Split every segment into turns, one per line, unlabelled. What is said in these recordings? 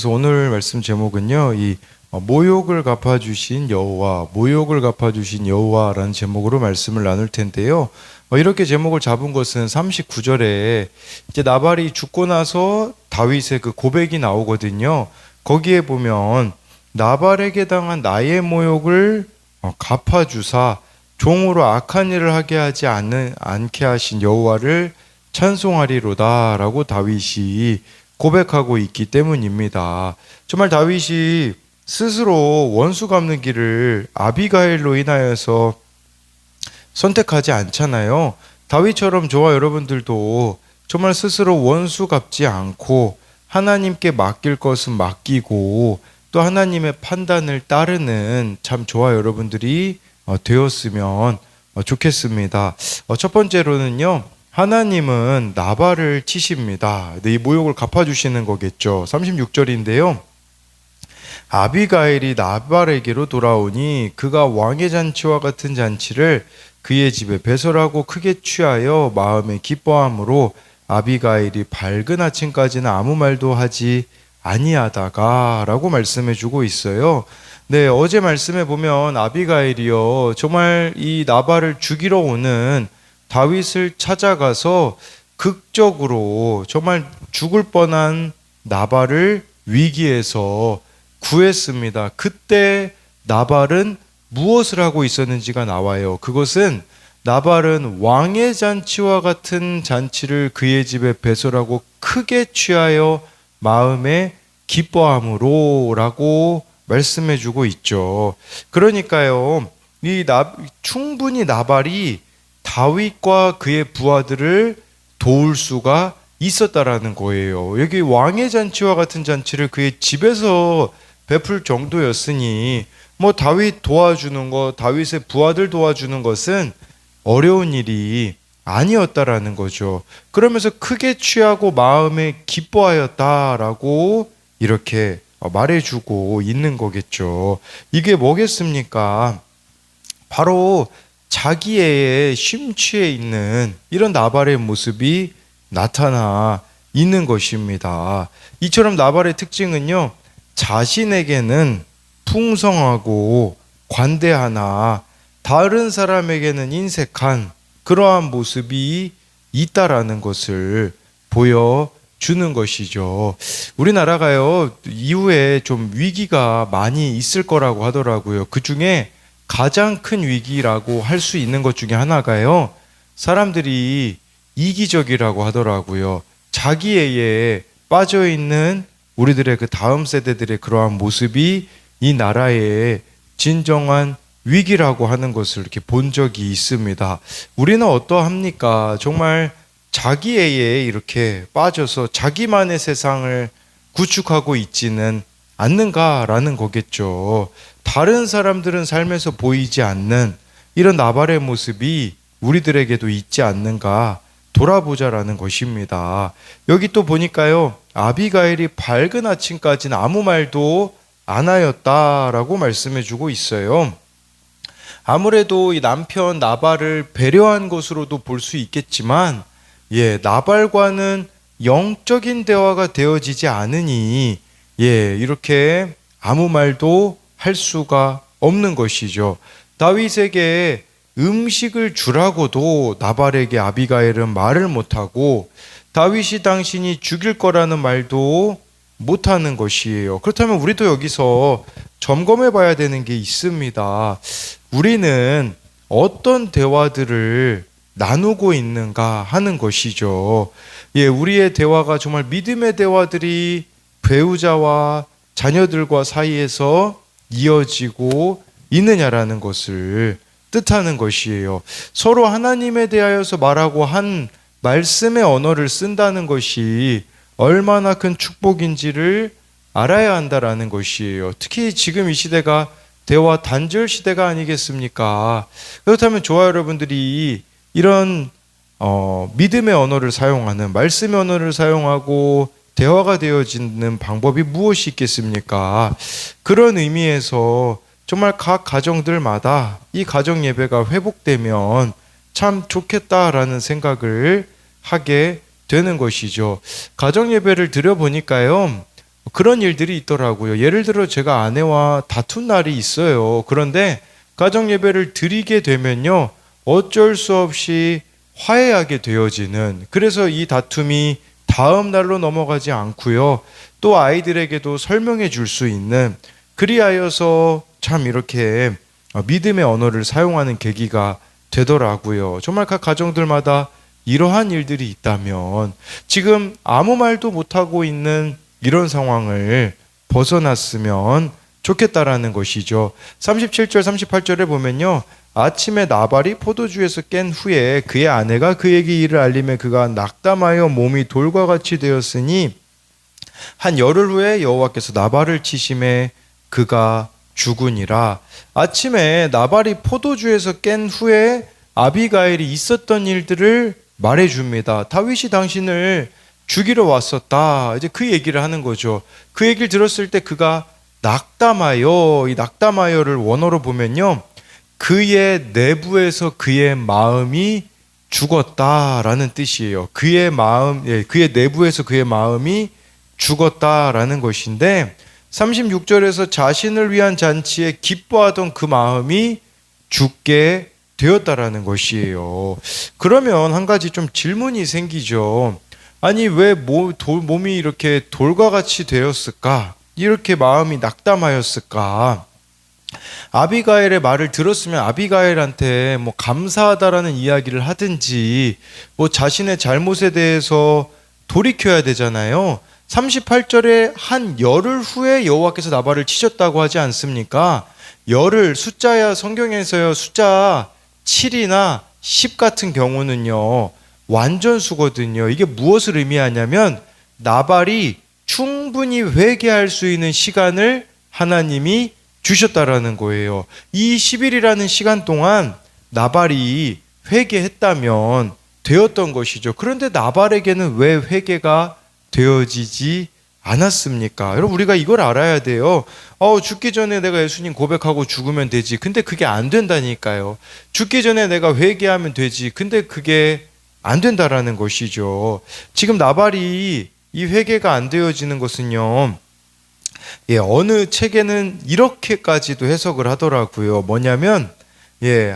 그래서 오늘 말씀 제목은요, 모욕을 갚아주신 여호와, 모욕을 갚아주신 여호와라는 제목으로 말씀을 나눌 텐데요. 이렇게 제목을 잡은 것은 39절에 이제 나발이 죽고 나서 다윗의 그 고백이 나오거든요. 거기에 보면 나발에게 당한 나의 모욕을 갚아주사 종으로 악한 일을 하게 하지 않게 하신 여호와를 찬송하리로다라고 다윗이 고백하고 있기 때문입니다. 정말 다윗이 스스로 원수 갚는 길을 아비가일로 인하여서 선택하지 않잖아요. 다윗처럼 저와 여러분들도 정말 스스로 원수 갚지 않고 하나님께 맡길 것은 맡기고 또 하나님의 판단을 따르는 참 저와 여러분들이 되었으면 좋겠습니다. 첫 번째로는요. 하나님은 나발을 치십니다. 이 모욕을 갚아주시는 거겠죠. 36절인데요. 아비가일이 나발에게로 돌아오니 그가 왕의 잔치와 같은 잔치를 그의 집에 배설하고 크게 취하여 마음에 기뻐함으로 아비가일이 밝은 아침까지는 아무 말도 하지 아니하다가 라고 말씀해 주고 있어요. 네, 어제 말씀해 보면 아비가일이요. 정말 이 나발을 죽이러 오는 다윗을 찾아가서 극적으로 정말 죽을 뻔한 나발을 위기에서 구했습니다. 그때 나발은 무엇을 하고 있었는지가 나와요. 그것은 나발은 왕의 잔치와 같은 잔치를 그의 집에 배설하고 크게 취하여 마음에 기뻐함으로 라고 말씀해 주고 있죠. 그러니까요, 충분히 나발이 다윗과 그의 부하들을 도울 수가 있었다라는 거예요. 여기 왕의 잔치와 같은 잔치를 그의 집에서 베풀 정도였으니 다윗 도와주는 것, 다윗의 부하들 도와주는 것은 어려운 일이 아니었다라는 거죠. 그러면서 크게 취하고 마음에 기뻐하였다라고 이렇게 말해주고 있는 거겠죠. 이게 뭐겠습니까? 바로 자기애에 심취해 있는 이런 나발의 모습이 나타나 있는 것입니다. 이처럼 나발의 특징은요, 자신에게는 풍성하고 관대하나 다른 사람에게는 인색한 그러한 모습이 있다라는 것을 보여주는 것이죠. 우리나라가요, 이후에 좀 위기가 많이 있을 거라고 하더라고요. 그 중에 가장 큰 위기라고 할 수 있는 것 중에 하나가요, 사람들이 이기적이라고 하더라고요. 자기애에 빠져 있는 우리들의 그 다음 세대들의 그러한 모습이 이 나라의 진정한 위기라고 하는 것을 이렇게 본 적이 있습니다. 우리는 어떠합니까? 정말 자기애에 이렇게 빠져서 자기만의 세상을 구축하고 있지는 않는가라는 거겠죠. 다른 사람들은 삶에서 보이지 않는 이런 나발의 모습이 우리들에게도 있지 않는가 돌아보자라는 것입니다. 여기 또 보니까요, 아비가일이 밝은 아침까지는 아무 말도 안 하였다라고 말씀해 주고 있어요. 아무래도 이 남편 나발을 배려한 것으로도 볼 수 있겠지만, 나발과는 영적인 대화가 되어지지 않으니, 이렇게 아무 말도 할 수가 없는 것이죠. 다윗에게 음식을 주라고도 나발에게 아비가일은 말을 못하고 다윗이 당신이 죽일 거라는 말도 못하는 것이에요. 그렇다면 우리도 여기서 점검해 봐야 되는 게 있습니다. 우리는 어떤 대화들을 나누고 있는가 하는 것이죠. 우리의 대화가 정말 믿음의 대화들이 배우자와 자녀들과 사이에서 이어지고 있느냐라는 것을 뜻하는 것이에요. 서로 하나님에 대하여서 말하고 한 말씀의 언어를 쓴다는 것이 얼마나 큰 축복인지를 알아야 한다라는 것이에요. 특히 지금 이 시대가 대화 단절 시대가 아니겠습니까? 그렇다면 저와 여러분들이 이런 믿음의 언어를 사용하는, 말씀의 언어를 사용하고 대화가 되어지는 방법이 무엇이 있겠습니까? 그런 의미에서 정말 각 가정들마다 이 가정 예배가 회복되면 참 좋겠다라는 생각을 하게 되는 것이죠. 가정 예배를 드려보니까요, 그런 일들이 있더라고요. 예를 들어 제가 아내와 다툰 날이 있어요. 그런데 가정 예배를 드리게 되면요, 어쩔 수 없이 화해하게 되어지는, 그래서 이 다툼이 다음 날로 넘어가지 않고요, 또 아이들에게도 설명해 줄 수 있는, 그리하여서 참 이렇게 믿음의 언어를 사용하는 계기가 되더라고요. 정말 각 가정들마다 이러한 일들이 있다면 지금 아무 말도 못하고 있는 이런 상황을 벗어났으면 좋겠다라는 것이죠. 37절 38절에 보면요, 아침에 나발이 포도주에서 깬 후에 그의 아내가 그에게 이를 알림에 그가 낙담하여 몸이 돌과 같이 되었으니 한 열흘 후에 여호와께서 나발을 치심에 그가 죽으니라. 아침에 나발이 포도주에서 깬 후에 아비가일이 있었던 일들을 말해줍니다. 다윗이 당신을 죽이러 왔었다. 이제 그 얘기를 하는 거죠. 그 얘기를 들었을 때 그가 낙담하여, 이 낙담하여를 원어로 보면요, 그의 내부에서 그의 마음이 죽었다라는 뜻이에요. 그의 마음, 그의 내부에서 그의 마음이 죽었다라는 것인데, 36절에서 자신을 위한 잔치에 기뻐하던 그 마음이 죽게 되었다라는 것이에요. 그러면 한 가지 좀 질문이 생기죠. 아니, 왜 몸이 이렇게 돌과 같이 되었을까? 이렇게 마음이 낙담하였을까? 아비가일의 말을 들었으면 아비가일한테 뭐 감사하다라는 이야기를 하든지 뭐 자신의 잘못에 대해서 돌이켜야 되잖아요. 38절에 한 열흘 후에 여호와께서 나발을 치셨다고 하지 않습니까? 열흘, 숫자야 성경에서요, 숫자 7이나 10 같은 경우는요, 완전수거든요. 이게 무엇을 의미하냐면 나발이 충분히 회개할 수 있는 시간을 하나님이 주셨다라는 거예요. 이 10일이라는 시간 동안 나발이 회개했다면 되었던 것이죠. 그런데 나발에게는 왜 회개가 되어지지 않았습니까? 여러분, 우리가 이걸 알아야 돼요. 죽기 전에 내가 예수님 고백하고 죽으면 되지. 근데 그게 안 된다니까요. 죽기 전에 내가 회개하면 되지. 근데 그게 안 된다라는 것이죠. 지금 나발이 이 회개가 안 되어지는 것은요, 어느 책에는 이렇게까지도 해석을 하더라고요. 뭐냐면,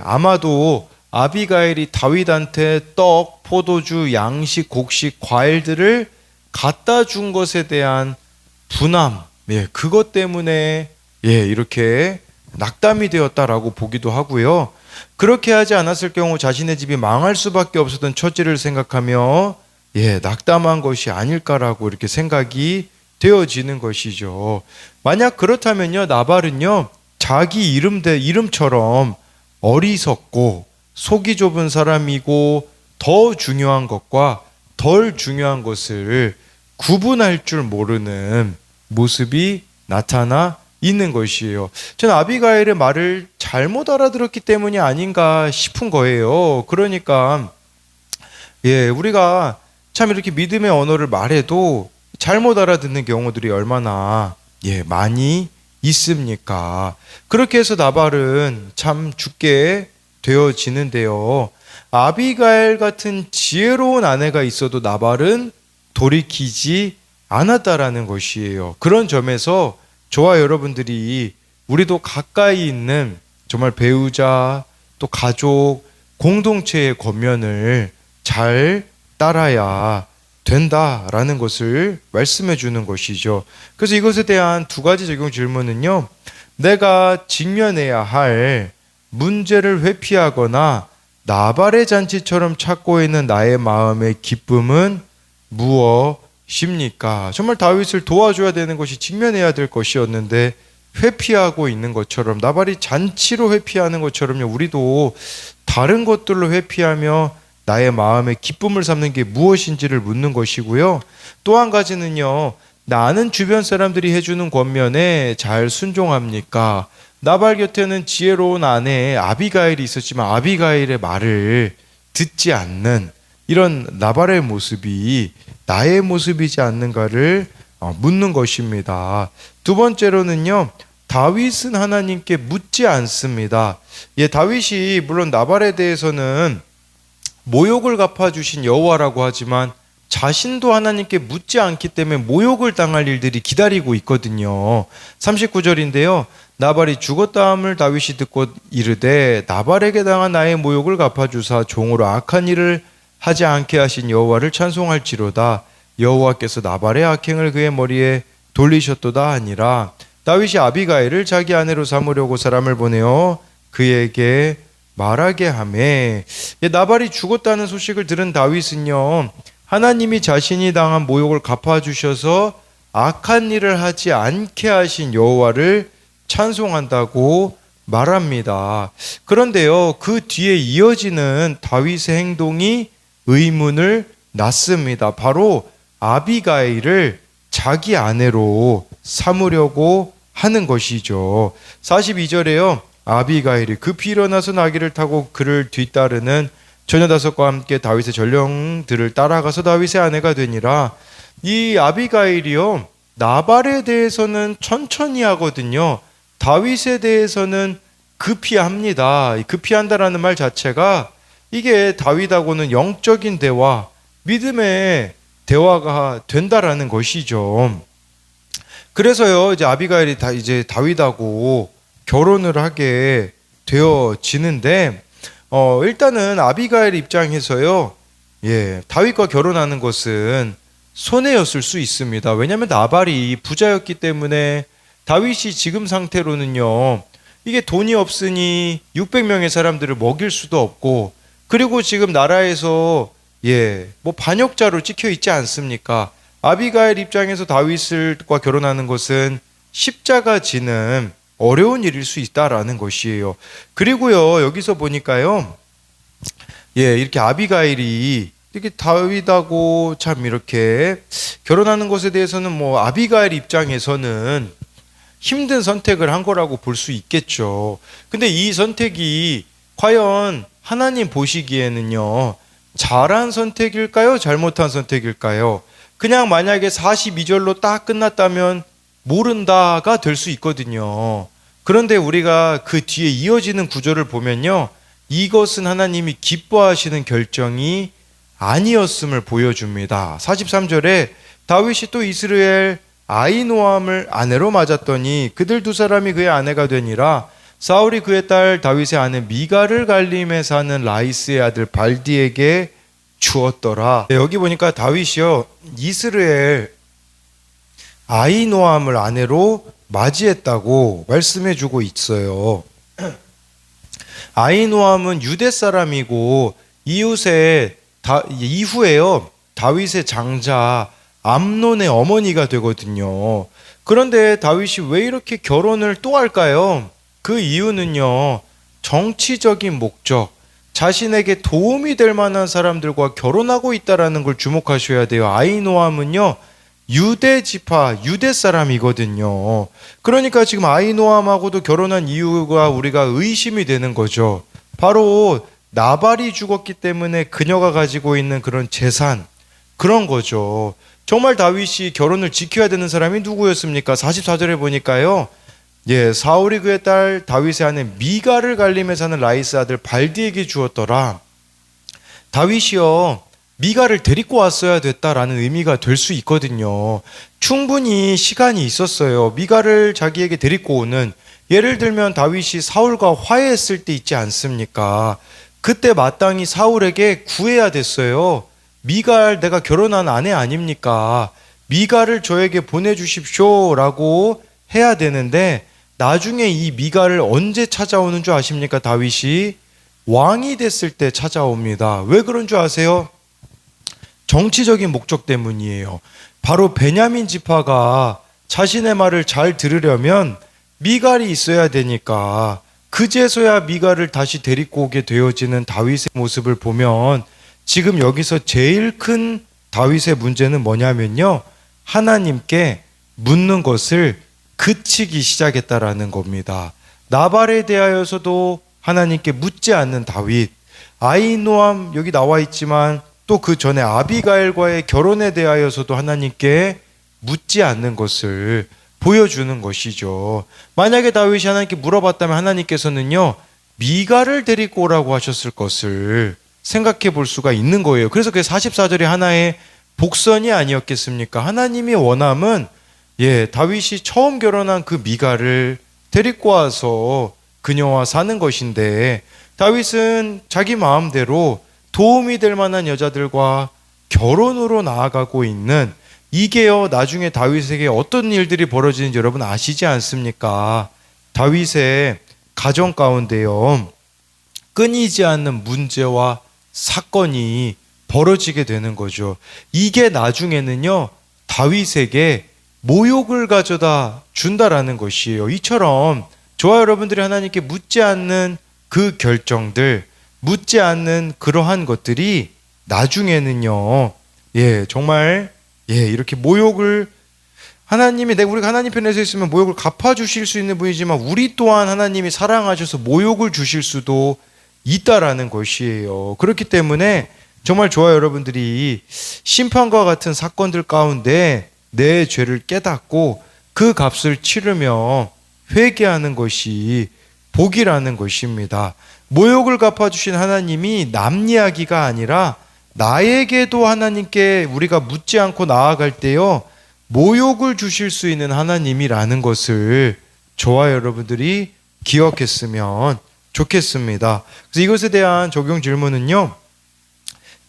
아마도 아비가일이 다윗한테 떡, 포도주, 양식, 곡식, 과일들을 갖다 준 것에 대한 분함, 그것 때문에 이렇게 낙담이 되었다라고 보기도 하고요. 그렇게 하지 않았을 경우 자신의 집이 망할 수밖에 없었던 처지를 생각하며 낙담한 것이 아닐까라고 이렇게 생각이 되어지는 것이죠. 만약 그렇다면요, 나발은요, 자기 이름처럼 어리석고 속이 좁은 사람이고 더 중요한 것과 덜 중요한 것을 구분할 줄 모르는 모습이 나타나 있는 것이에요. 저는 아비가일의 말을 잘못 알아들었기 때문이 아닌가 싶은 거예요. 그러니까 우리가 참 이렇게 믿음의 언어를 말해도 잘못 알아듣는 경우들이 얼마나 많이 있습니까? 그렇게 해서 나발은 참 죽게 되어지는데요. 아비가일 같은 지혜로운 아내가 있어도 나발은 돌이키지 않았다라는 것이에요. 그런 점에서 저와 여러분들이, 우리도 가까이 있는 정말 배우자, 또 가족, 공동체의 권면을 잘 따라야 된다라는 것을 말씀해 주는 것이죠. 그래서 이것에 대한 두 가지 적용 질문은요, 내가 직면해야 할 문제를 회피하거나 나발의 잔치처럼 찾고 있는 나의 마음의 기쁨은 무엇입니까? 정말 다윗을 도와줘야 되는 것이 직면해야 될 것이었는데 회피하고 있는 것처럼, 나발이 잔치로 회피하는 것처럼요, 우리도 다른 것들로 회피하며 나의 마음의 기쁨을 삼는 게 무엇인지를 묻는 것이고요. 또 한 가지는요, 나는 주변 사람들이 해주는 권면에 잘 순종합니까? 나발 곁에는 지혜로운 아내 아비가일이 있었지만 아비가일의 말을 듣지 않는 이런 나발의 모습이 나의 모습이지 않는가를 묻는 것입니다. 두 번째로는요, 다윗은 하나님께 묻지 않습니다. 다윗이 물론 나발에 대해서는 모욕을 갚아주신 여호와라고 하지만 자신도 하나님께 묻지 않기 때문에 모욕을 당할 일들이 기다리고 있거든요. 39절인데요. 나발이 죽었다함을 다윗이 듣고 이르되 나발에게 당한 나의 모욕을 갚아주사 종으로 악한 일을 하지 않게 하신 여호와를 찬송할지로다. 여호와께서 나발의 악행을 그의 머리에 돌리셨도다 하니라. 다윗이 아비가일을 자기 아내로 삼으려고 사람을 보내어 그에게 말하게 하매, 나발이 죽었다는 소식을 들은 다윗은요, 하나님이 자신이 당한 모욕을 갚아주셔서 악한 일을 하지 않게 하신 여호와를 찬송한다고 말합니다. 그런데요, 그 뒤에 이어지는 다윗의 행동이 의문을 낳습니다. 바로 아비가일을 자기 아내로 삼으려고 하는 것이죠. 42절에요. 아비가일이 급히 일어나서 나귀를 타고 그를 뒤따르는 처녀 다섯과 함께 다윗의 전령들을 따라가서 다윗의 아내가 되니라. 이 아비가일이요, 나발에 대해서는 천천히 하거든요. 다윗에 대해서는 급히 합니다. 급히 한다라는 말 자체가 이게 다윗하고는 영적인 대화, 믿음의 대화가 된다라는 것이죠. 그래서요, 이제 아비가일이 이제 다윗하고 결혼을 하게 되어지는데, 일단은 아비가일 입장에서요, 다윗과 결혼하는 것은 손해였을 수 있습니다. 왜냐하면 나발이 부자였기 때문에 다윗이 지금 상태로는요, 이게 돈이 없으니 600명의 사람들을 먹일 수도 없고, 그리고 지금 나라에서 뭐 반역자로 찍혀 있지 않습니까? 아비가일 입장에서 다윗과 결혼하는 것은 십자가 지는 어려운 일일 수 있다라는 것이에요. 그리고요, 여기서 보니까요, 이렇게 아비가일이 이렇게 다윗하고 참 이렇게 결혼하는 것에 대해서는 뭐 아비가일 입장에서는 힘든 선택을 한 거라고 볼 수 있겠죠. 근데 이 선택이 과연 하나님 보시기에는요, 잘한 선택일까요? 잘못한 선택일까요? 그냥 만약에 42절로 딱 끝났다면 모른다가 될 수 있거든요. 그런데 우리가 그 뒤에 이어지는 구절을 보면요, 이것은 하나님이 기뻐하시는 결정이 아니었음을 보여줍니다. 43절에 다윗이 또 이스라엘 아히노암을 아내로 맞았더니 그들 두 사람이 그의 아내가 되니라. 사울이 그의 딸 다윗의 아내 미갈을 갈림에 사는 라이스의 아들 발디에게 주었더라. 여기 보니까 다윗이요, 이스라엘 아히노암을 아내로 맞이했다고 말씀해주고 있어요. 아히노암은 유대 사람이고 이후에요, 다윗의 장자 암논의 어머니가 되거든요. 그런데 다윗이 왜 이렇게 결혼을 또 할까요? 그 이유는요, 정치적인 목적, 자신에게 도움이 될 만한 사람들과 결혼하고 있다는 걸 주목하셔야 돼요. 아히노암은요, 유대 지파, 유대 사람이거든요. 그러니까 지금 아히노암하고도 결혼한 이유가 우리가 의심이 되는 거죠. 바로 나발이 죽었기 때문에 그녀가 가지고 있는 그런 재산, 그런 거죠. 정말 다윗이 결혼을 지켜야 되는 사람이 누구였습니까? 44절에 보니까요, 사울이 그의 딸 다윗의 아내 미갈을 갈림에 사는 라이스 아들 발디에게 주었더라. 다윗이요, 미갈을 데리고 왔어야 됐다라는 의미가 될 수 있거든요. 충분히 시간이 있었어요. 미갈을 자기에게 데리고 오는, 예를 들면 다윗이 사울과 화해했을 때 있지 않습니까? 그때 마땅히 사울에게 구해야 됐어요. 미갈, 내가 결혼한 아내 아닙니까? 미갈을 저에게 보내주십시오 라고 해야 되는데, 나중에 이 미갈을 언제 찾아오는 줄 아십니까? 다윗이 왕이 됐을 때 찾아옵니다. 왜 그런 줄 아세요? 정치적인 목적 때문이에요. 바로 베냐민 지파가 자신의 말을 잘 들으려면 미갈이 있어야 되니까, 그제서야 미갈을 다시 데리고 오게 되어지는 다윗의 모습을 보면, 지금 여기서 제일 큰 다윗의 문제는 뭐냐면요, 하나님께 묻는 것을 그치기 시작했다라는 겁니다. 나발에 대하여서도 하나님께 묻지 않는 다윗, 아히노암 여기 나와 있지만 또 그 전에 아비가일과의 결혼에 대하여서도 하나님께 묻지 않는 것을 보여주는 것이죠. 만약에 다윗이 하나님께 물어봤다면 하나님께서는요, 미갈을 데리고 오라고 하셨을 것을 생각해 볼 수가 있는 거예요. 그래서 그 44절이 하나의 복선이 아니었겠습니까? 하나님의 원함은 다윗이 처음 결혼한 그 미갈을 데리고 와서 그녀와 사는 것인데, 다윗은 자기 마음대로 도움이 될 만한 여자들과 결혼으로 나아가고 있는, 이게요 나중에 다윗에게 어떤 일들이 벌어지는지 여러분 아시지 않습니까? 다윗의 가정 가운데요 끊이지 않는 문제와 사건이 벌어지게 되는 거죠. 이게 나중에는요 다윗에게 모욕을 가져다 준다라는 것이에요. 이처럼 저와 여러분들이 하나님께 묻지 않는 그 결정들, 묻지 않는 그러한 것들이 나중에는요 정말 이렇게 모욕을, 하나님이 우리가 하나님 편에 서 있으면 모욕을 갚아주실 수 있는 분이지만, 우리 또한 하나님이 사랑하셔서 모욕을 주실 수도 있다라는 것이에요. 그렇기 때문에 정말 저와 여러분들이 심판과 같은 사건들 가운데 내 죄를 깨닫고 그 값을 치르며 회개하는 것이 복이라는 것입니다. 모욕을 갚아주신 하나님이 남 이야기가 아니라 나에게도 하나님께 우리가 묻지 않고 나아갈 때요 모욕을 주실 수 있는 하나님이라는 것을 저와 여러분들이 기억했으면 좋겠습니다. 그래서 이것에 대한 적용 질문은요,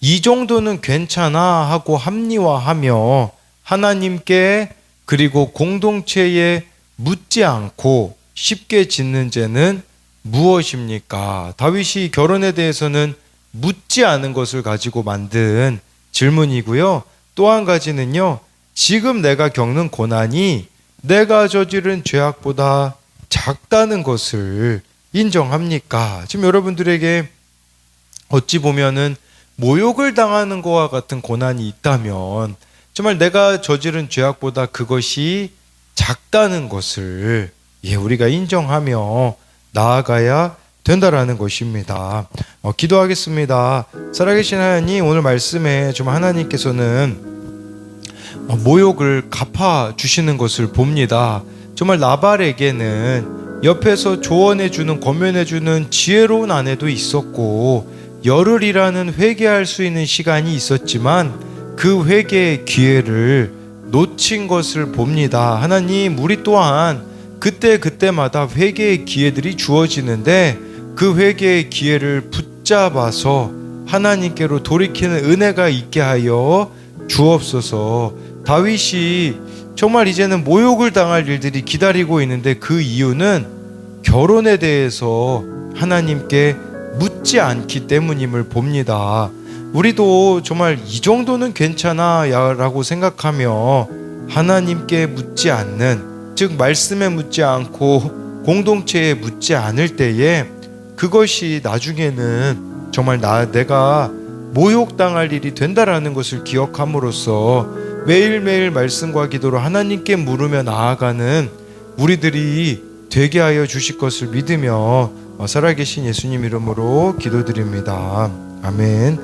이 정도는 괜찮아 하고 합리화하며 하나님께 그리고 공동체에 묻지 않고 쉽게 짓는 죄는 무엇입니까? 다윗이 결혼에 대해서는 묻지 않은 것을 가지고 만든 질문이고요. 또 한 가지는요, 지금 내가 겪는 고난이 내가 저지른 죄악보다 작다는 것을 인정합니까? 지금 여러분들에게 어찌 보면은 모욕을 당하는 것과 같은 고난이 있다면 정말 내가 저지른 죄악보다 그것이 작다는 것을 우리가 인정하며 나아가야 된다라는 것입니다. 기도하겠습니다. 살아계신 하나님, 오늘 말씀에 정말 하나님께서는 모욕을 갚아주시는 것을 봅니다. 정말 나발에게는 옆에서 조언해주는, 권면해주는 지혜로운 아내도 있었고 열흘이라는 회개할 수 있는 시간이 있었지만 그 회개의 기회를 놓친 것을 봅니다. 하나님, 우리 또한 그때마다 회개의 기회들이 주어지는데 그 회개의 기회를 붙잡아서 하나님께로 돌이키는 은혜가 있게 하여 주옵소서. 다윗이 정말 이제는 모욕을 당할 일들이 기다리고 있는데 그 이유는 결혼에 대해서 하나님께 묻지 않기 때문임을 봅니다. 우리도 정말 이 정도는 괜찮아 라고 생각하며 하나님께 묻지 않는, 즉 말씀에 묻지 않고 공동체에 묻지 않을 때에 그것이 나중에는 정말 내가 모욕당할 일이 된다라는 것을 기억함으로써 매일매일 말씀과 기도로 하나님께 물으며 나아가는 우리들이 되게 하여 주실 것을 믿으며 살아계신 예수님 이름으로 기도드립니다. 아멘.